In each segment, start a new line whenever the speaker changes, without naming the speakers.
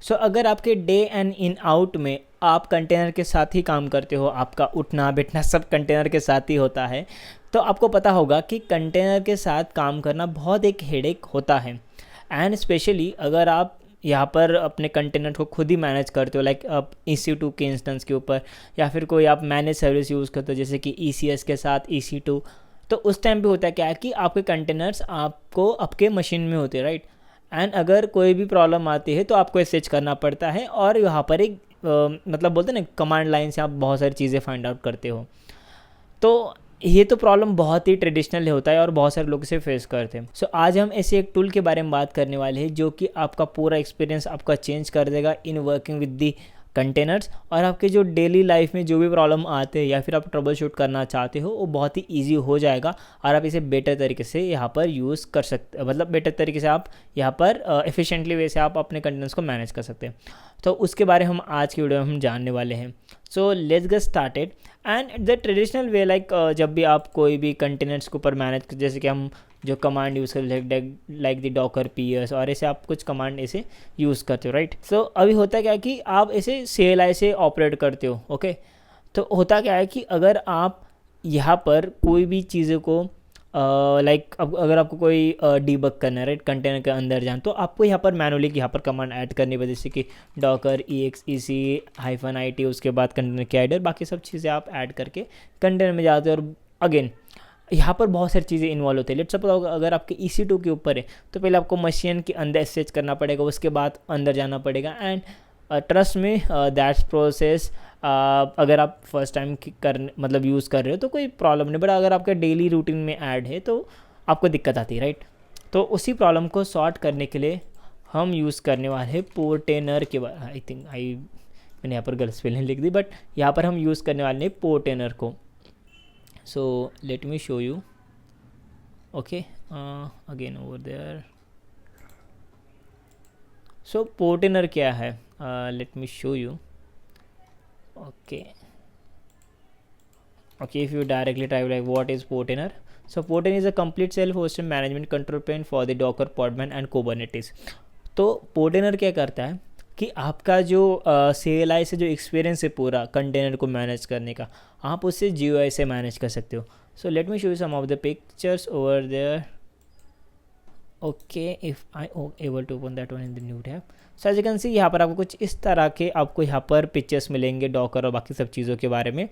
सो अगर आपके day and in out में आप कंटेनर के साथ ही काम करते हो, आपका उठना बैठना सब कंटेनर के साथ ही होता है, तो आपको पता होगा कि कंटेनर के साथ काम करना बहुत एक हेडेक होता है। एंड स्पेशली अगर आप यहाँ पर अपने कंटेनर को खुद ही मैनेज करते हो, लाइक आप EC2 के इंस्टेंस के ऊपर, या फिर कोई आप मैनेज सर्विस यूज़ करते हो जैसे कि ECS के साथ EC2, तो उस टाइम पे होता है क्या है कि आपके कंटेनर्स आपको आपके मशीन में होते हैं, राइट। एंड अगर कोई भी प्रॉब्लम आती है तो आपको एसेज करना पड़ता है, और यहाँ पर एक मतलब बोलते हैं ना, कमांड लाइन से आप बहुत सारी चीज़ें फाइंड आउट करते हो। तो ये तो प्रॉब्लम बहुत ही ट्रेडिशनल होता है और बहुत सारे लोग इसे फेस करते हैं। सो आज हम ऐसे एक टूल के बारे में बात करने वाले हैं जो कि आपका पूरा एक्सपीरियंस आपका चेंज कर देगा in working with the containers, और आपके जो डेली लाइफ में जो भी प्रॉब्लम आते हैं या फिर आप ट्रबल शूट करना चाहते हो वो बहुत ही ईजी हो जाएगा, और आप इसे बेटर तरीके से यहाँ पर यूज़ कर सकते, मतलब बेटर तरीके से आप यहाँ पर एफिशिएंटली वे से आप अपने कंटेनर्स को मैनेज कर सकते हैं। तो उसके बारे में हम आज की वीडियो में हम जानने वाले हैं। So let's get started. And the traditional way, like जब भी आप कोई भी कंटेनर्स के ऊपर मैनेज, जैसे कि हम जो कमांड यूज़ कर लाइक द डॉकर PS और ऐसे आप कुछ कमांड ऐसे यूज़ करते हो, राइट। सो अभी होता क्या है कि आप ऐसे CLI से ऑपरेट करते हो, ओके। तो होता क्या है कि अगर आप यहाँ पर कोई भी चीज़ों को लाइक अब अगर आपको कोई डीबग करना है, राइट, कंटेनर के अंदर जान, तो आपको यहाँ पर मैनुअली यहाँ पर कमांड ऐड करनी पड़े, जैसे कि डॉकर EXEC-IT, उसके बाद कंटेनर के आइडर, बाकी सब चीज़ें आप ऐड करके कंटेनर में जाते हो। और अगेन यहाँ पर बहुत सारी चीज़ें इन्वॉल्व होती है। लेट्स सपोज अगर आपके EC2 के ऊपर है तो पहले आपको मशीन के अंदर एसेज करना पड़ेगा, उसके बाद अंदर जाना पड़ेगा। एंड ट्रस्ट में दैट्स प्रोसेस, अगर आप फर्स्ट टाइम कर मतलब यूज़ कर रहे हो तो कोई प्रॉब्लम नहीं, बट अगर आपका डेली रूटीन में ऐड है तो आपको दिक्कत आती है, राइट। तो उसी प्रॉब्लम को सॉर्ट करने के लिए हम यूज़ करने वाले हैं पोर्टेनर के बारे, मैंने यहाँ पर गलत स्पेलिंग लिख दी, बट यहाँ पर हम यूज़ करने वाले हैं पोर्टेनर को। So let me show you. Okay, again over there. So Portainer क्या है? Let me show you. Okay. Okay, if you directly type like what is Portainer? So Portainer is a complete self-hosted management control plane for the Docker, Podman and Kubernetes. तो Portainer क्या करता है कि आपका जो CLI से जो experience है पूरा कंटेनर को मैनेज करने का, आप उससे GUI से मैनेज कर सकते हो। So let me show you some of the pictures over there. Okay, if I able to open that one in the new tab. So as you can see यहाँ पर आपको कुछ इस तरह के आपको यहाँ पर पिक्चर्स मिलेंगे डॉकर और बाकी सब चीज़ों के बारे में,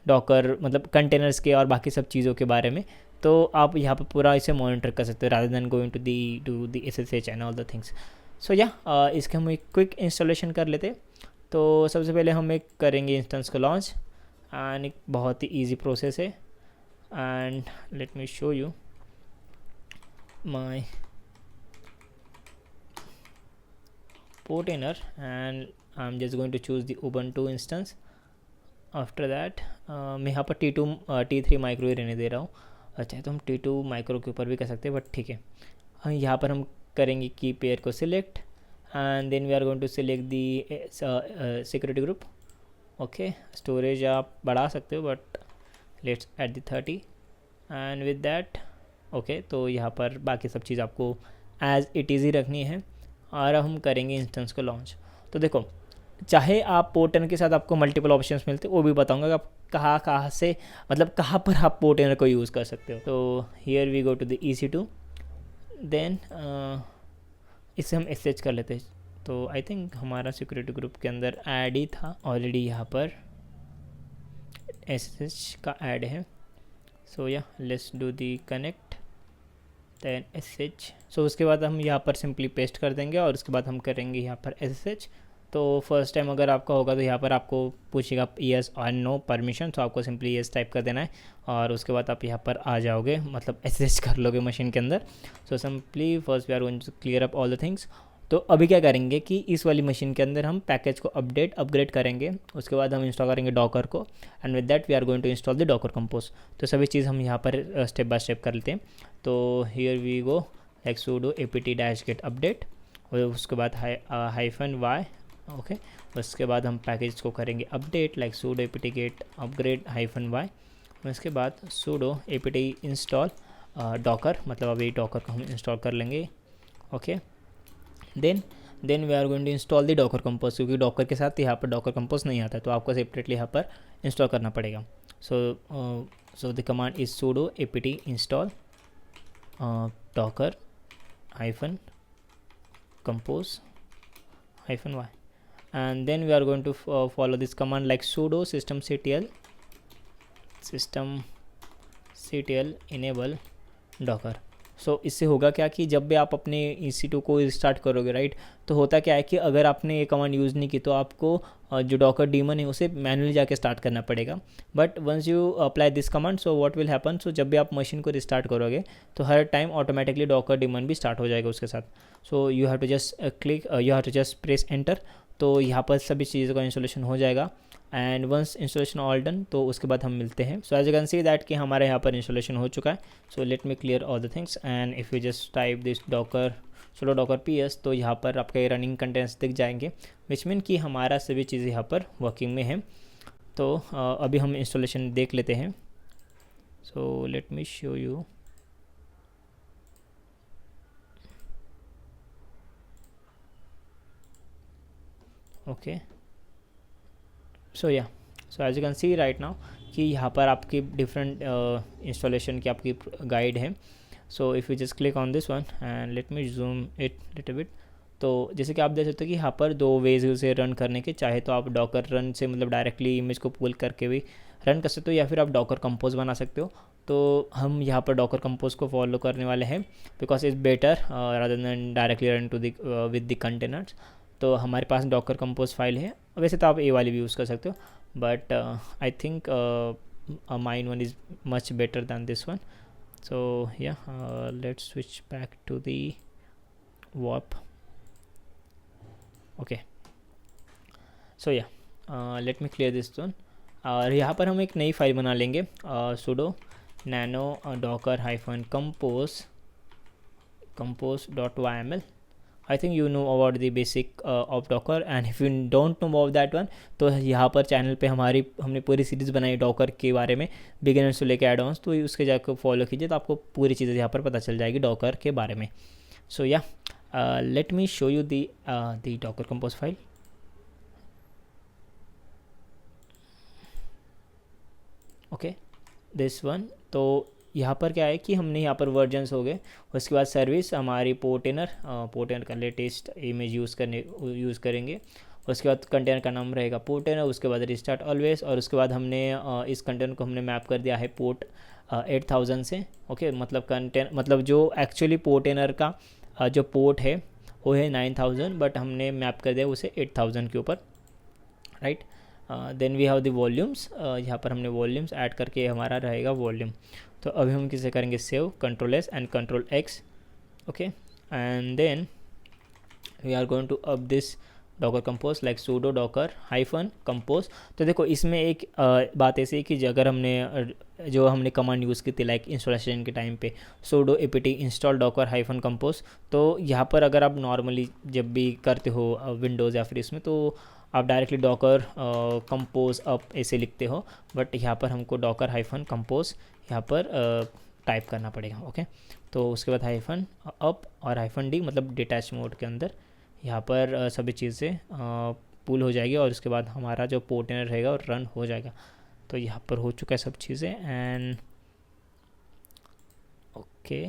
डॉकर मतलब कंटेनर्स के और बाकी सब चीज़ों के बारे में। तो आप यहाँ पर पूरा इसे मॉनिटर कर सकते हो rather than going to the SSH and all the things. So या इसके हम एक क्विक इंस्टॉलेशन कर लेते। तो सबसे पहले हम एक करेंगे इंस्टेंस को लॉन्च, एंड एक बहुत ही ईजी प्रोसेस है। And let me show you my Portainer, and I'm just going to choose the Ubuntu instance. After that मैं यहाँ पर T3 माइक्रो ही रहने दे रहा हूँ। अच्छा, तो हम T2 माइक्रो के ऊपर भी कर सकते हैं, बट ठीक है। हम यहाँ पर हम करेंगे की पेयर को select, and then we are going to select the security group. Okay, storage आप बढ़ा सकते हो, but let's at the 30 and with that okay. तो यहाँ पर बाकी सब चीज़ आपको एज इट इज़ ही रखनी है, और हम करेंगे इंस्टेंस को लॉन्च। तो देखो, चाहे आप पोर्टेनर के साथ आपको मल्टीपल ऑप्शंस मिलते हैं, वो भी बताऊंगा कि आप कहाँ से मतलब कहाँ पर आप पोर्टेनर को यूज़ कर सकते हो। तो here we go to the EC2, then इससे हम SSH कर लेते हैं। तो आई थिंक हमारा सिक्योरिटी ग्रुप के अंदर ऐड ही था ऑलरेडी, यहाँ पर SSH का ऐड है। So yeah let's do the connect then SSH। So उसके बाद हम यहाँ पर सिंपली पेस्ट कर देंगे, और उसके बाद हम करेंगे यहाँ पर SSH। तो फर्स्ट टाइम अगर आपका होगा तो यहाँ पर आपको पूछेगा येस और नो परमिशन, तो आपको सिंपली येस टाइप कर देना है, और उसके बाद आप यहाँ पर आ जाओगे, मतलब SSH कर लोगे मशीन के अंदर। So simply first we are going to clear up all the things. तो अभी क्या करेंगे कि इस वाली मशीन के अंदर हम पैकेज को अपग्रेड करेंगे, उसके बाद हम इंस्टॉल करेंगे डॉकर को, and with that we are going to install the Docker compose. तो सभी चीज़ हम यहाँ पर स्टेप बाय स्टेप कर लेते हैं। तो here we go like sudo apt-get update, और उसके बाद -y ओके। उसके बाद हम पैकेज को करेंगे update like sudo apt-get upgrade -y। उसके बाद sudo apt इंस्टॉल डॉकर, मतलब अभी डॉकर को हम इंस्टॉल कर लेंगे, okay. Then then we are going to install the Docker compose, क्योंकि डॉकर के साथ यहाँ पर डॉकर कंपोज नहीं आता, तो आपको सेपरेटली यहाँ पर इंस्टॉल करना पड़ेगा. So the command is sudo apt install docker hyphen compose hyphen y, and then we are going to follow this command like sudo systemctl enable docker. सो इससे होगा क्या कि जब भी आप अपने EC2 को रिस्टार्ट करोगे, राइट, तो होता क्या है कि अगर आपने ये कमांड यूज़ नहीं की तो आपको जो डॉकर डीमन है उसे मैनुअली जाके स्टार्ट करना पड़ेगा. But once you apply this command, so what will happen, so जब भी आप मशीन को रिस्टार्ट करोगे तो हर टाइम ऑटोमेटिकली डॉकर डीमन भी स्टार्ट हो जाएगा उसके साथ. So you have to just you have to just press enter. तो यहाँ पर सभी चीज़ों का इंस्टॉलेशन हो जाएगा. And once installation all done, तो उसके बाद हम मिलते हैं. So as you can see that कि हमारे यहाँ पर इंस्टॉलेशन हो चुका है. सो let me clear all the things, and if you just type this Docker sudo docker ps, तो यहाँ पर आपके रनिंग कंटेंट्स दिख जाएंगे, विच मीन कि हमारा सभी चीज़ यहाँ पर वर्किंग में है. तो अभी हम इंस्टॉलेशन देख लेते हैं. So let me show you. Okay, so yeah, so as you can see right now कि यहाँ पर आपकी डिफरेंट इंस्टॉलेशन की आपकी गाइड है. सो if you just click on this one and let me zoom it little bit. तो जैसे कि आप देख सकते हो कि यहाँ पर दो वेज है उसे रन करने के. चाहे तो आप डॉकर रन से मतलब डायरेक्टली इमेज को पुल करके भी रन कर सकते हो, या फिर आप डॉकर कंपोज बना सकते हो. तो हम यहाँ पर डॉकर कंपोज को फॉलो करने वाले हैं, because it's better rather than directly run to the with the containers. तो हमारे पास डॉकर कंपोज फाइल है. वैसे तो आप ए वाली भी यूज़ कर सकते हो, but I think mine one is much better than this one. So yeah, let's switch back to the warp. Okay, so yeah, let me clear this one. और यहाँ पर हम एक नई फाइल बना लेंगे, sudo nano docker hyphen compose.yml. I think you know about the basic of Docker, and if you don't know about that one, तो यहाँ पर चैनल पे हमने पूरी सीरीज़ बनाई डॉकर के बारे में, बिगिनर्स से लेकर एडवांस. तो उसके जाकर फॉलो कीजिए तो आपको पूरी चीज़ें यहाँ पर पता चल जाएगी डॉकर के बारे में. सो या, late me show you the Docker compose file. Okay, this one. तो यहाँ पर क्या है कि हमने यहाँ पर वर्जन्स हो गए. उसके बाद सर्विस हमारी पोर्टेनर का लेटेस्ट इमेज यूज़ करेंगे. उसके बाद कंटेनर का नाम रहेगा पोर्टेनर. उसके बाद रिस्टार्ट ऑलवेज. और उसके बाद हमने इस कंटेनर को हमने मैप कर दिया है पोर्ट 8000 से. ओके, मतलब जो एक्चुअली पोर्टेनर का जो पोर्ट है वो है 9000, बट हमने मैप कर दिया उसे 8000 के ऊपर, right. Then we have the volumes. यहाँ पर हमने वॉल्यूम्स ऐड करके हमारा रहेगा वॉल्यूम. तो अभी हम किसे करेंगे save, control S and control X. Okay, and then we are going to up this Docker compose like sudo docker hyphen compose. तो देखो इसमें एक बात ऐसी है कि अगर हमने कमांड यूज़ की थी लाइक इंस्टॉलेशन के टाइम पे sudo apt install docker hyphen compose, तो यहाँ पर अगर आप नॉर्मली जब भी करते हो विंडोज़ या फिर इसमें, तो आप डायरेक्टली डॉकर कंपोज अप ऐसे लिखते हो, बट यहाँ पर हमको डॉकर हाइफन कंपोज यहाँ पर टाइप करना पड़ेगा. ओके, तो उसके बाद हाइफन अप और हाइफन डी, मतलब डिटैच मोड के अंदर यहाँ पर सभी चीज़ें पुल हो जाएगी, और उसके बाद हमारा जो पोर्टेनर रहेगा वो रन हो जाएगा. तो यहाँ पर हो चुका है सब चीज़ें. And okay,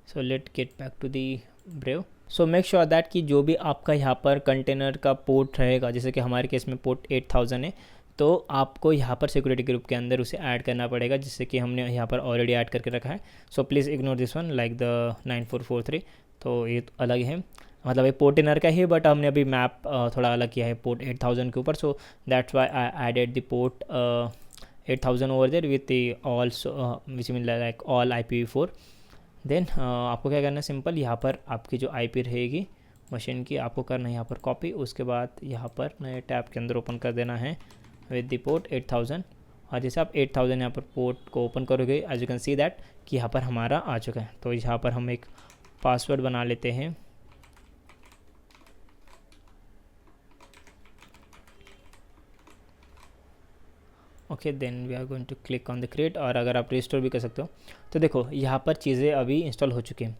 so let get back to the Brave. So make sure that कि जो भी आपका यहाँ पर कंटेनर का पोर्ट रहेगा, जैसे कि हमारे केस में पोर्ट 8000 है, तो आपको यहाँ पर सिक्योरिटी ग्रुप के अंदर उसे ऐड करना पड़ेगा, जिससे कि हमने यहाँ पर ऑलरेडी ऐड करके रखा है. So please ignore this one like the 9443. तो ये तो अलग है, मतलब ये पोर्टेनर का ही, बट हमने अभी मैप थोड़ा अलग किया है पोर्ट 8000 के ऊपर. So that's why I added the port 8000 over there with all, which mean like all IPv4. देन आपको क्या करना है, सिंपल यहाँ पर आपकी जो IP रहेगी मशीन की, आपको करना है यहाँ पर कॉपी. उसके बाद यहाँ पर नए टैब के अंदर ओपन कर देना है विद द पोर्ट 8000. और जैसे आप 8000 यहाँ पर पोर्ट को ओपन करोगे, as you can see that कि यहाँ पर हमारा आ चुका है. तो यहाँ पर हम एक पासवर्ड बना लेते हैं. Okay, then we are going to click on the create, और अगर आप रिस्टोर भी कर सकते हो। तो देखो यहाँ पर चीज़ें अभी इंस्टॉल हो चुकी हैं।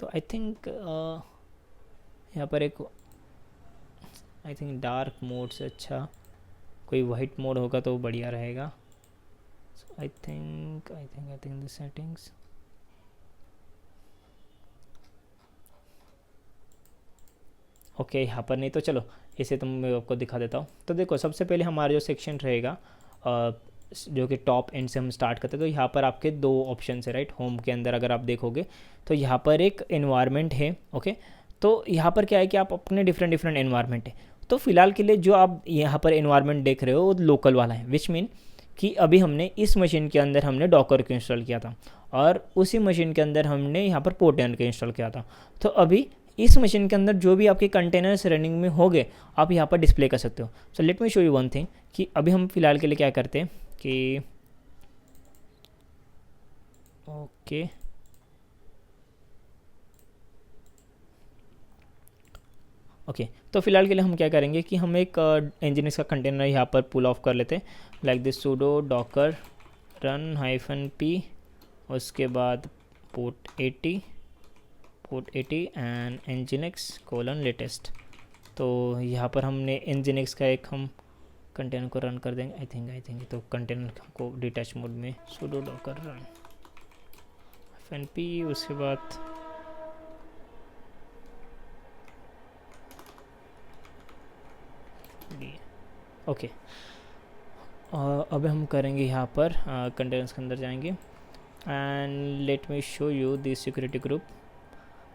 तो आई थिंक यहाँ पर एक डार्क मोड से अच्छा कोई वाइट मोड होगा तो बढ़िया रहेगा। So I think the settings, okay यहाँ पर नहीं, तो चलो इसे तो मैं आपको दिखा देता हूँ। तो देखो सबसे पहले हमारा जो सेक्शन रहेगा जो कि टॉप एंड से हम स्टार्ट करते हैं, तो यहाँ पर आपके दो ऑप्शन है, राइट। होम के अंदर अगर आप देखोगे तो यहाँ पर एक एनवायरनमेंट है, ओके। तो यहाँ पर क्या है कि आप अपने डिफरेंट एनवायरनमेंट है। तो फिलहाल के लिए जो आप यहाँ पर एनवायरनमेंट देख रहे हो वो लोकल वाला है, विच मीन कि अभी हमने इस मशीन के अंदर हमने डॉकर को इंस्टॉल किया था, और उसी मशीन के अंदर हमने यहाँ पर पोर्टेनर को इंस्टॉल किया था। तो अभी इस मशीन के अंदर जो भी आपके कंटेनर्स रनिंग में हो गए आप यहाँ पर डिस्प्ले कर सकते हो। So let me show you one thing कि अभी हम फिलहाल के लिए क्या करते हैं कि ओके तो फिलहाल के लिए हम क्या करेंगे कि हम एक Nginx का कंटेनर यहाँ पर पुल ऑफ कर लेते हैं, like this sudo docker run -p, उसके बाद पोर्ट 80 एंड Nginx :latest। तो यहाँ पर हमने Nginx का एक हम कंटेनर को रन कर देंगे। आई थिंक तो कंटेनर को डिटैच मोड में sudo docker run -p, उसके बाद ओके अब हम करेंगे यहाँ पर कंटेनर्स के अंदर जाएंगे and let me show you the security group.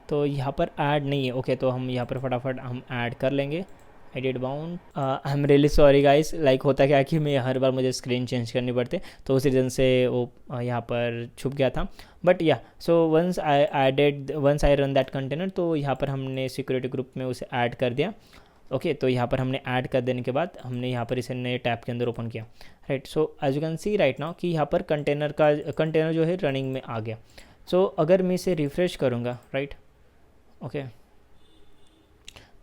तो यहाँ पर ऐड नहीं है, ओके। तो हम यहाँ पर फटाफट हम ऐड कर लेंगे edit bound. I am really sorry guys, like होता क्या कि मैं हर बार मुझे स्क्रीन चेंज करनी पड़ती, तो उस रीज़न से वो यहाँ पर छुप गया था। But yeah so once I run that container, तो यहाँ पर हमने सिक्योरिटी ग्रुप में उसे ऐड कर दिया, ओके। तो यहाँ पर हमने ऐड कर देने के बाद हमने यहाँ पर इसे नए टैब के अंदर ओपन किया, right. So as you can see right now कि यहाँ पर कंटेनर जो है रनिंग में आ गया। सो अगर मैं इसे रिफ़्रेश करूँगा, राइट, ओके,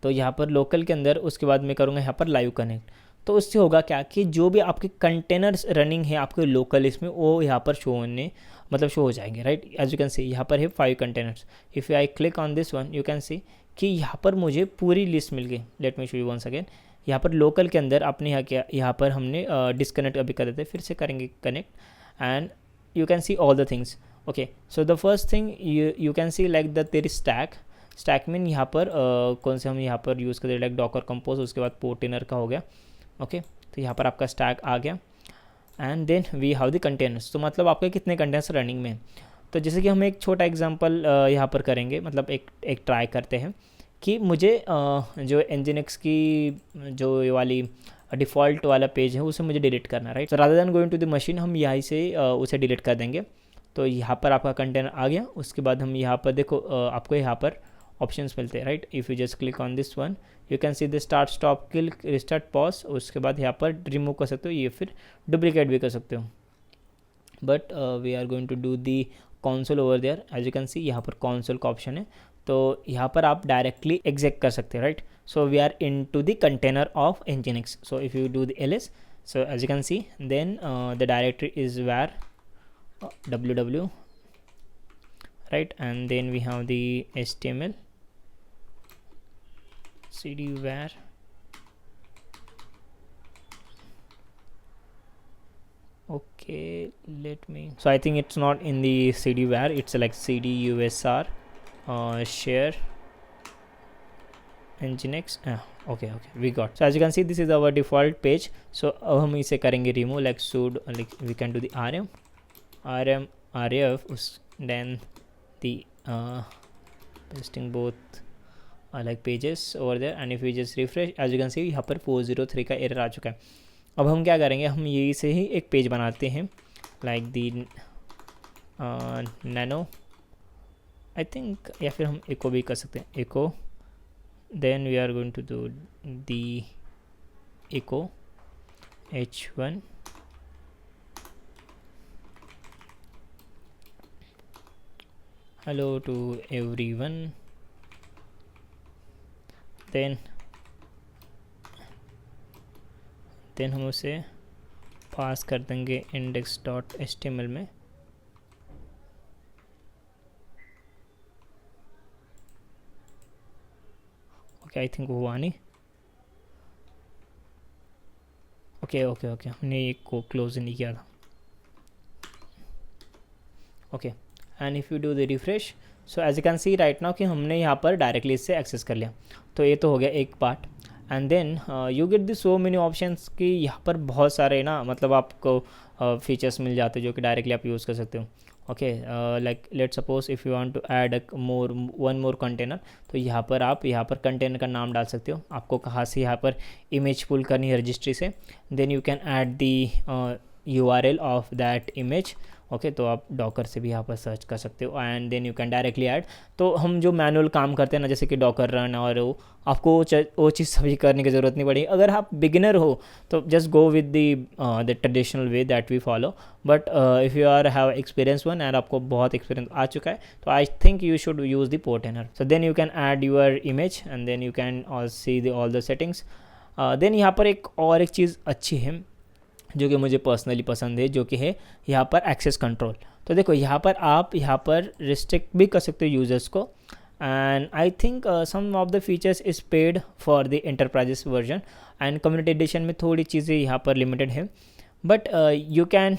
तो यहाँ पर लोकल के अंदर उसके बाद मैं करूँगा यहाँ पर लाइव कनेक्ट। तो उससे होगा क्या कि जो भी आपके कंटेनर्स रनिंग है आपके लोकल इसमें, वो यहाँ पर शो हो जाएंगे, right. As you can see यहाँ पर है 5 containers. If I click on this one, you can see कि यहाँ पर मुझे पूरी लिस्ट मिल गई। Let me show you once again. यहाँ पर लोकल के अंदर आपने यहाँ किया, यहाँ पर हमने डिस्कनेक्ट अभी कर देते, फिर से करेंगे connect and you can see all the things, okay. So the first thing you can see like the there is stack mean यहाँ पर कौन से हम यहाँ पर यूज़ करते हैं, लाइक डॉकर कंपोज, उसके बाद पोर्टेनर का हो गया, ओके। तो यहाँ पर आपका स्टैक आ गया and then we have the containers. तो मतलब आपके कितने कंटेनर्स रनिंग में। तो जैसे कि हम एक छोटा एग्जांपल यहाँ पर करेंगे, मतलब एक ट्राई करते हैं कि मुझे जो Nginx की जो ये वाली डिफ़ॉल्ट वाला पेज है उसे मुझे डिलीट करना, right. So rather than going to the machine, हम यहीं से उसे डिलीट कर देंगे। तो यहाँ पर आपका कंटेनर आ गया। उसके बाद हम यहाँ पर देखो आपको यहाँ पर ऑप्शंस मिलते हैं, right. If you just click on this one, you can see the start, stop, kill, restart, pause. उसके बाद यहाँ पर रिमूव कर सकते हो, ये फिर डुप्लीकेट भी कर सकते हो। But we are going to do the console over there. As you can see यहाँ पर कॉन्सोल का ऑप्शन है, तो यहाँ पर आप डायरेक्टली एग्जेक्ट कर सकते हैं, right. So we are in to the container of Nginx। So if you do the ls, so as you can see then the directory is var ww, right, and then we have the HTML cd var, okay, let me, so I think it's not in the cd var, it's like cd usr share Nginx, okay, we got, so as you can see this is our default page. So अब हम इसे करेंगे remove, like sudo, like we can do the rm ref, then the pasting both like pages over there, and if we just refresh, as you can see यहाँ पर 403 का error आ चुका है। अब हम क्या करेंगे, हम यही से ही एक पेज बनाते हैं, like the nano, I think, या फिर हम echo भी कर सकते हैं, echo, then we are going to do the echo h1, hello to everyone, then हम उसे पास कर देंगे index.html में। ओके, आई थिंक वो हुआ नहीं। ओके ओके ओके, हमने ये को क्लोज नहीं किया था। Okay, and if you do the refresh, so as you can see right now कि हमने यहाँ पर डायरेक्टली इससे एक्सेस कर लिया। तो ये तो हो गया एक part. And then you get the so many options कि यहाँ पर बहुत सारे ना, मतलब आपको फीचर्स मिल जाते हैं जो कि डायरेक्टली आप यूज़ कर सकते हो। Okay, like let suppose if you want to add one more container, तो यहाँ पर आप कंटेनर का नाम डाल सकते हो। आपको कहाँ से यहाँ पर इमेज पुल करनी है रजिस्ट्री से, then you can add the URL of that image. Okay, तो आप डॉकर से भी यहाँ पर सर्च कर सकते हो and then you can directly add. तो हम जो मैनुअल काम करते हैं ना, जैसे कि डॉकर रन और आपको वो चीज़ सभी करने की ज़रूरत नहीं पड़ेगी। अगर आप बिगिनर हो तो just go with the traditional way that we follow, but if you are have experience one and आपको बहुत एक्सपीरियंस आ चुका है, तो I think you should use the Portainer. So then you can add your image and then you can see all the settings. Then यहाँ पर एक चीज़ अच्छी है जो कि मुझे पर्सनली पसंद है, जो कि है यहाँ पर एक्सेस कंट्रोल। तो देखो यहाँ पर आप यहाँ पर रिस्ट्रिक्ट भी कर सकते हो यूज़र्स को, and I think some of the features is paid for the enterprises version and community edition में थोड़ी चीज़ें यहाँ पर लिमिटेड है, but you can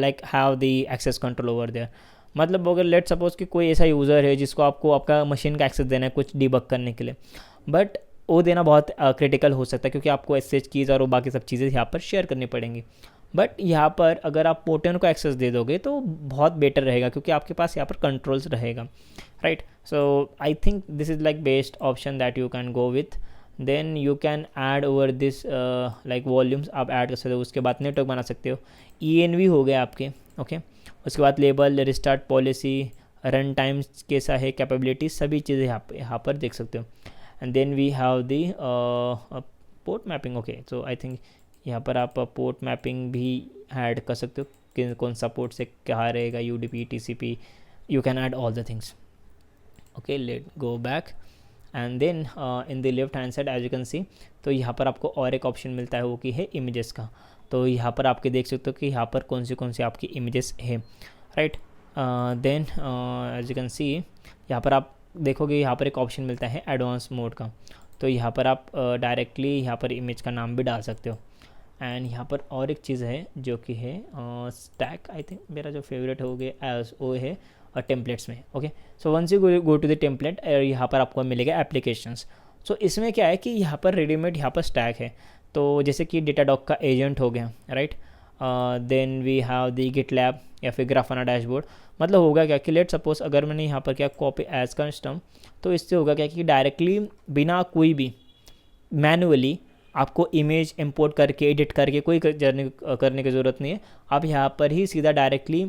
like have the access control over there. मतलब अगर लेट सपोज कि कोई ऐसा यूज़र है जिसको आपको आपका मशीन का एक्सेस देना है कुछ डिबग करने के लिए, बट वो देना बहुत क्रिटिकल हो सकता है क्योंकि आपको एसएच कीज़ और वो बाकी सब चीज़ें यहाँ पर शेयर करनी पड़ेंगी। बट यहाँ पर अगर आप पोर्टेनर को एक्सेस दे दोगे तो बहुत बेटर रहेगा क्योंकि आपके पास यहाँ पर कंट्रोल्स रहेगा, right. So I think this is like best option that you can go with. Then you can add over this like volumes आप ऐड कर सकते हो। उसके बाद नेटवर्क बना सकते हो, ENV हो गए आपके। ओके, उसके बाद label, restart policy, run times कैसा है, कैपेबिलिटी, सभी चीज़ें यहाँ पर देख सकते हो। And then we have the port mapping. Okay, so I think यहाँ पर आप पोर्ट मैपिंग भी ऐड कर सकते हो कि कौन सा पोर्ट से क्या रहेगा, UDP, TCP, you can add all the things. Okay, let go back and then in the left hand side as you can see, तो यहाँ पर आपको और एक ऑप्शन मिलता है वो कि है इमेजेस का। तो यहाँ पर आपके देख सकते हो कि यहाँ पर कौन सी आपकी इमेजेस है, right. Then as you can see यहाँ पर आप देखोगे यहाँ पर एक ऑप्शन मिलता है एडवांस मोड का। तो यहाँ पर आप डायरेक्टली यहाँ पर इमेज का नाम भी डाल सकते हो। एंड यहाँ पर और एक चीज़ है जो कि है स्टैक, आई थिंक मेरा जो फेवरेट हो गया वो है टेम्पलेट्स में। Okay, so once you go to the template, यहाँ पर आपको मिलेगा एप्लीकेशंस। सो इसमें क्या है कि यहाँ पर रेडीमेड यहाँ पर स्टैक है। तो जैसे कि डेटाडॉग का एजेंट हो गया, right. Then we have the GitLab या फिर ग्राफाना डैशबोर्ड। मतलब होगा क्या कि लेट सपोज अगर मैंने यहाँ पर क्या कॉपी एज कस्टम, तो इससे होगा क्या कि डायरेक्टली बिना कोई भी मैनुअली आपको इमेज इंपोर्ट करके एडिट करके कोई जर्नी करने की ज़रूरत नहीं है। आप यहाँ पर ही सीधा डायरेक्टली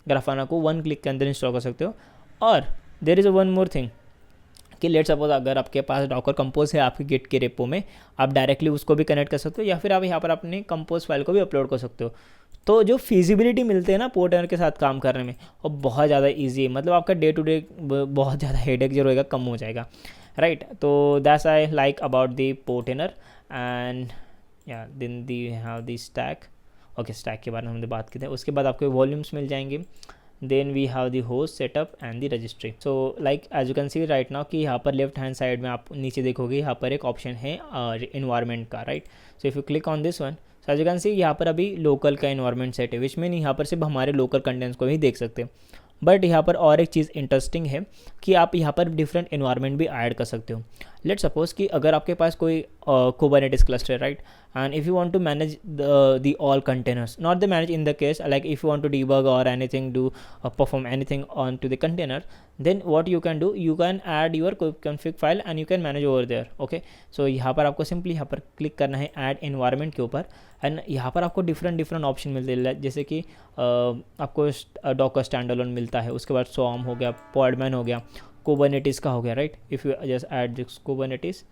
ग्राफाना को 1 क्लिक के अंदर इंस्टॉल कर सकते हो। और there is one more thing कि लेट सपोज अगर आपके पास डॉकर कंपोज है आपके गिट के रेपो में, आप डायरेक्टली उसको भी कनेक्ट कर सकते हो या फिर आप यहाँ पर अपने कंपोज फाइल को भी अपलोड कर सकते हो। तो जो फिजिबिलिटी मिलते हैं ना पोर्टेनर के साथ काम करने में, वो बहुत ज़्यादा ईजी है। मतलब आपका डे टू डे बहुत ज़्यादा हेडेक जो रहेगा कम हो जाएगा, राइट। तो that's I like about the Portainer and yeah then the have the stack. Okay, stack के बारे में हमने बात की थी। उसके बाद आपको वॉल्यूम्स मिल जाएंगे। Then we have the host setup and the registry. So like as you can see right now कि यहाँ पर लेफ्ट हैंड साइड में आप नीचे देखोगे यहाँ पर एक ऑप्शन है इन्वायरमेंट का, right. So if you click on this one, so as you can see यहाँ पर अभी लोकल का इन्वायरमेंट सेट है, विच मीन यहाँ पर सिर्फ हमारे लोकल कंटेंट्स को ही देख सकते हैं। बट यहाँ पर और एक चीज़ इंटरेस्टिंग है कि आप यहाँ पर डिफरेंट इन्वायरमेंट भी ऐड कर सकते हो। लेट सपोज कि अगर आपके पास कोई कुबरनेटिस क्लस्टर है, right, and if you want to manage the all containers, not the manage in the case like if you want to debug or anything, do perform anything onto the container, then what you can do, you can add your config file and you can manage over there. Okay, so यहाँ पर आपको simply यहाँ पर click करना है add environment के ऊपर and यहाँ पर आपको डिफरेंट ऑप्शन मिलते हैं। जैसे कि आपको डॉकर स्टैंडअलोन मिलता है, उसके बाद सॉर्म हो गया, पॉडमैन हो गया, कुबरनेटिस का हो गया, right. If you just add this Kubernetes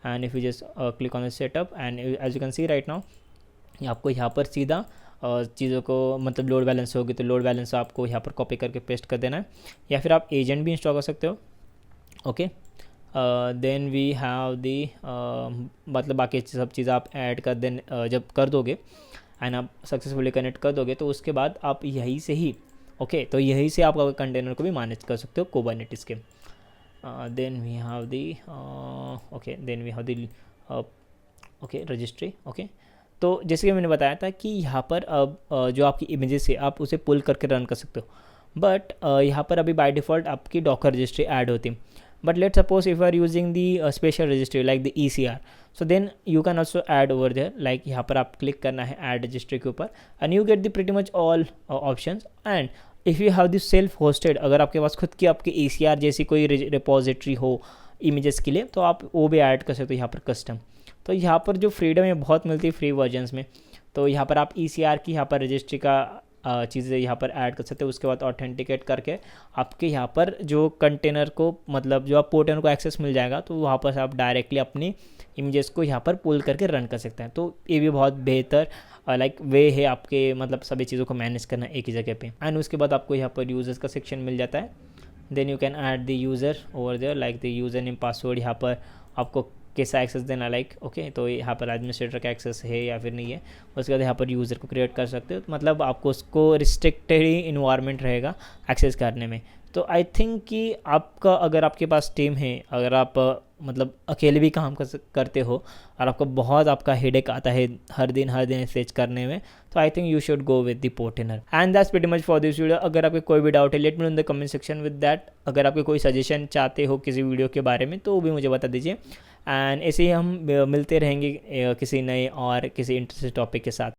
and if you just click on the setup and as you can see right now, आपको यहाँ पर सीधा चीज़ों को मतलब लोड बैलेंस होगी तो लोड बैलेंस आपको यहाँ पर कॉपी करके पेस्ट कर देना है, या फिर आप एजेंट भी इंस्टॉल कर सकते हो। Okay, then we have the मतलब बाकी सब चीज़ आप ऐड कर दें जब कर दोगे एंड आप सक्सेसफुली कनेक्ट कर दोगे तो उसके बाद आप यहीं से ही ओके तो यहीं से आप कंटेनर को भी मैनेज कर सकते हो कुबरनेटिस के। Then we have the okay then we have the okay registry. Okay तो जैसे कि मैंने बताया था कि यहाँ पर अब जो आपकी इमेजेस है आप उसे पुल करके रन कर सकते हो, बट यहाँ पर अभी बाय डिफ़ॉल्ट आपकी डॉकर रजिस्ट्री ऐड होती है। But let suppose if you are using the special registry like the ECR, so then you can also add over there. Like यहाँ पर आप क्लिक करना है ऐड रजिस्ट्री के ऊपर and you get the pretty much all options. And if you have this self hosted, अगर आपके पास खुद की आपकी ECR जैसी कोई रिपोजिटरी हो इमेजेस के लिए तो आप वो भी ऐड कर सकते हो यहाँ पर कस्टम। तो यहाँ पर जो फ्रीडम है बहुत मिलती है फ्री वर्जन्स में। तो यहाँ पर आप ECR की यहाँ पर रजिस्ट्री का चीज़ें यहाँ पर ऐड कर सकते हो। उसके बाद ऑथेंटिकेट करके आपके यहाँ पर जो कंटेनर को मतलब जो आप पोर्टल को एक्सेस मिल जाएगा तो वहाँ पर आप डायरेक्टली अपनी इमेजेस को यहाँ पर पुल करके रन कर सकते हैं। तो ये भी बहुत बेहतर लाइक वे है आपके मतलब सभी चीज़ों को मैनेज करना एक ही जगह पे। एंड उसके बाद आपको यहाँ पर यूज़र्स का सेक्शन मिल जाता है। Then you can add the user over there like the username password यहाँ पर आपको कैसा एक्सेस देना लाइक ओके तो यहाँ पर एडमिनिस्ट्रेटर का एक्सेस है या फिर नहीं है। उसके बाद यहाँ पर यूज़र को क्रिएट कर सकते हो, मतलब आपको उसको रिस्ट्रिक्टेड ही इन्वायरमेंट रहेगा एक्सेस करने में। तो आई थिंक कि आपका अगर आपके पास टीम है, अगर आप मतलब अकेले भी काम करते हो और आपको बहुत आपका हेडेक आता है हर दिन एक्सेस करने में, तो I think you should go with the Portainer. And that's pretty much for this video. अगर आपके कोई भी डाउट है let me know in the comment section with that. अगर आपके कोई सजेशन चाहते हो किसी वीडियो के बारे में तो वो भी मुझे बता दीजिए। एंड ऐसे ही हम मिलते रहेंगे किसी नए और किसी इंटरेस्टिंग टॉपिक के साथ।